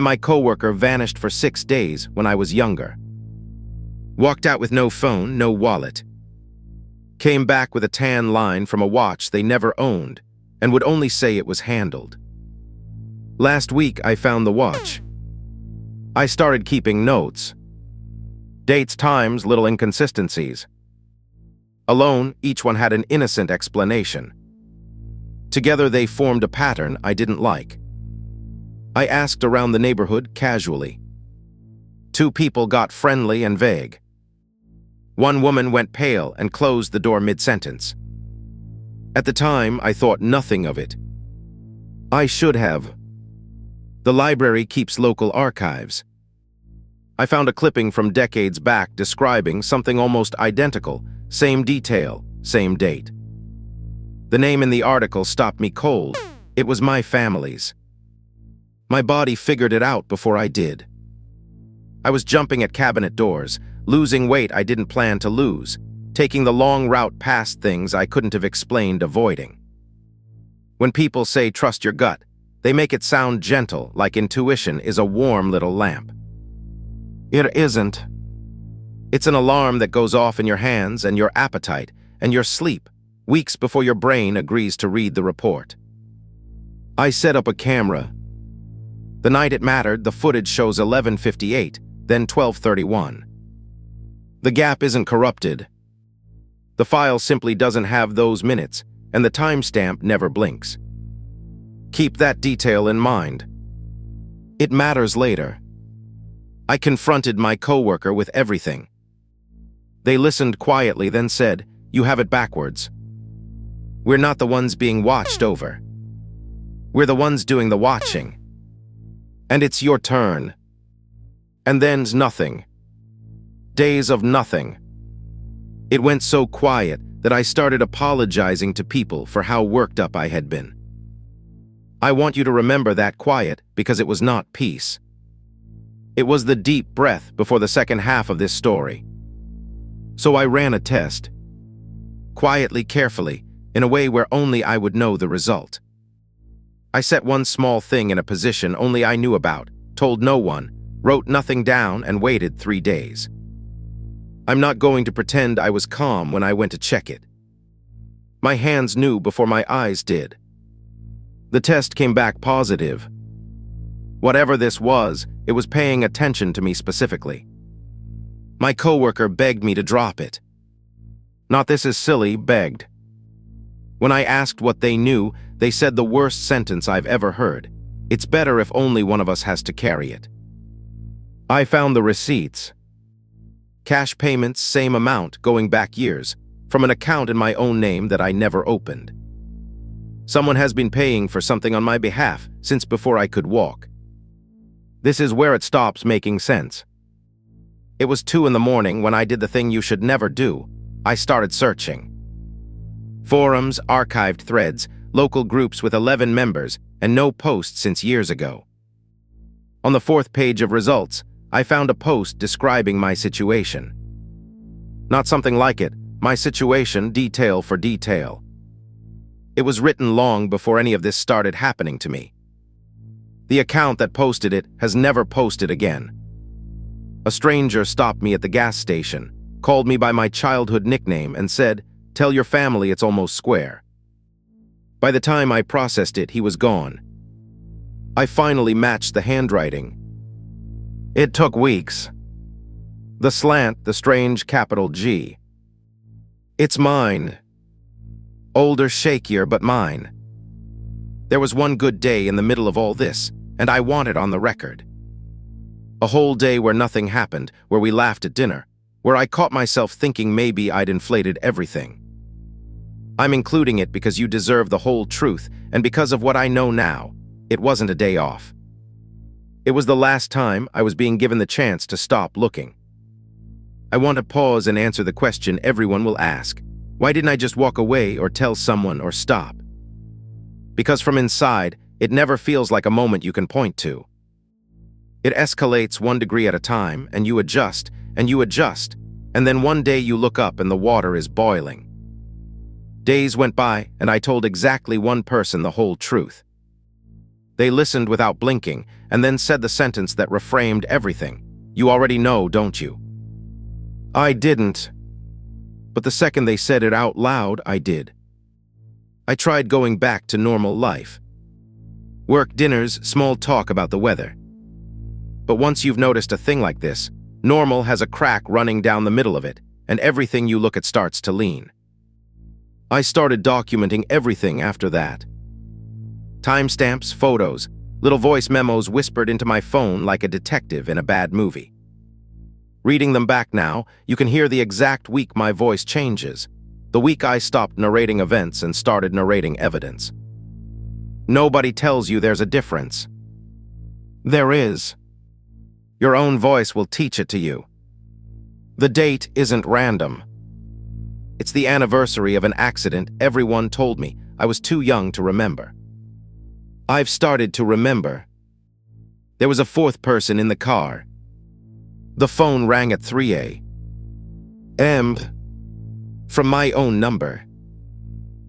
My coworker vanished for 6 days when I was younger. Walked out with no phone, no wallet. Came back with a tan line from a watch they never owned and would only say it was handled. Last week, I found the watch. I started keeping notes. Dates, times, little inconsistencies. Alone, each one had an innocent explanation. Together, they formed a pattern I didn't like. I asked around the neighborhood casually. 2 people got friendly and vague. One woman went pale and closed the door mid-sentence. At the time, I thought nothing of it. I should have. The library keeps local archives. I found a clipping from decades back describing something almost identical, same detail, same date. The name in the article stopped me cold. It was my family's. My body figured it out before I did. I was jumping at cabinet doors, losing weight I didn't plan to lose, taking the long route past things I couldn't have explained avoiding. When people say trust your gut, they make it sound gentle, like intuition is a warm little lamp. It isn't. It's an alarm that goes off in your hands and your appetite and your sleep, weeks before your brain agrees to read the report. I set up a camera. The night it mattered, the footage shows 11:58, then 12:31. The gap isn't corrupted. The file simply doesn't have those minutes, and the timestamp never blinks. Keep that detail in mind. It matters later. I confronted my coworker with everything. They listened quietly, then said, "You have it backwards. We're not the ones being watched over. We're the ones doing the watching. And it's your turn." And then's nothing. Days of nothing. It went so quiet that I started apologizing to people for how worked up I had been. I want you to remember that quiet because it was not peace. It was the deep breath before the second half of this story. So I ran a test. Quietly, carefully, in a way where only I would know the result. I set one small thing in a position only I knew about, told no one, wrote nothing down, and waited 3 days. I'm not going to pretend I was calm when I went to check it. My hands knew before my eyes did. The test came back positive. Whatever this was, it was paying attention to me specifically. My coworker begged me to drop it. Not "this is silly," begged. When I asked what they knew, they said the worst sentence I've ever heard. It's better if only one of us has to carry it. I found the receipts. Cash payments, same amount, going back years, from an account in my own name that I never opened. Someone has been paying for something on my behalf since before I could walk. This is where it stops making sense. It was 2 in the morning when I did the thing you should never do. I started searching. Forums, archived threads, local groups with 11 members, and no posts since years ago. On the 4th page of results, I found a post describing my situation. Not something like it, my situation detail for detail. It was written long before any of this started happening to me. The account that posted it has never posted again. A stranger stopped me at the gas station, called me by my childhood nickname, and said, "Tell your family it's almost square." By the time I processed it, he was gone. I finally matched the handwriting. It took weeks. The slant, the strange capital G. It's mine. Older, shakier, but mine. There was one good day in the middle of all this, and I want it on the record. A whole day where nothing happened, where we laughed at dinner, where I caught myself thinking maybe I'd inflated everything. I'm including it because you deserve the whole truth, and because of what I know now, it wasn't a day off. It was the last time I was being given the chance to stop looking. I want to pause and answer the question everyone will ask. Why didn't I just walk away or tell someone or stop? Because from inside, it never feels like a moment you can point to. It escalates 1 degree at a time, and you adjust, and then one day you look up and the water is boiling. Days went by, and I told exactly one person the whole truth. They listened without blinking, and then said the sentence that reframed everything. You already know, don't you? I didn't. But the second they said it out loud, I did. I tried going back to normal life. Work dinners, small talk about the weather. But once you've noticed a thing like this, normal has a crack running down the middle of it, and everything you look at starts to lean. I started documenting everything after that. Timestamps, photos, little voice memos whispered into my phone like a detective in a bad movie. Reading them back now, you can hear the exact week my voice changes, the week I stopped narrating events and started narrating evidence. Nobody tells you there's a difference. There is. Your own voice will teach it to you. The date isn't random. It's the anniversary of an accident everyone told me I was too young to remember. I've started to remember. There was a fourth person in the car. The phone rang at 3 a.m. from my own number.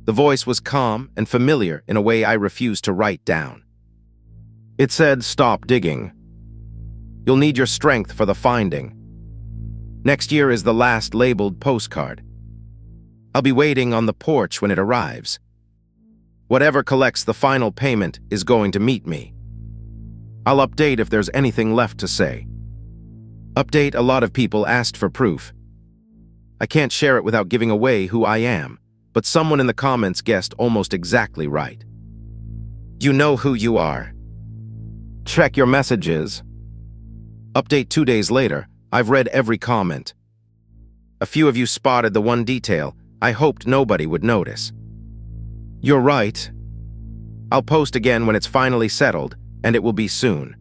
The voice was calm and familiar in a way I refused to write down. It said, "Stop digging. You'll need your strength for the finding. Next year is the last labeled postcard. I'll be waiting on the porch when it arrives. Whatever collects the final payment is going to meet me. I'll update if there's anything left to say." Update: a lot of people asked for proof. I can't share it without giving away who I am, but someone in the comments guessed almost exactly right. You know who you are. Check your messages. Update: 2 days later, I've read every comment. A few of you spotted the one detail I hoped nobody would notice. You're right. I'll post again when it's finally settled, and it will be soon.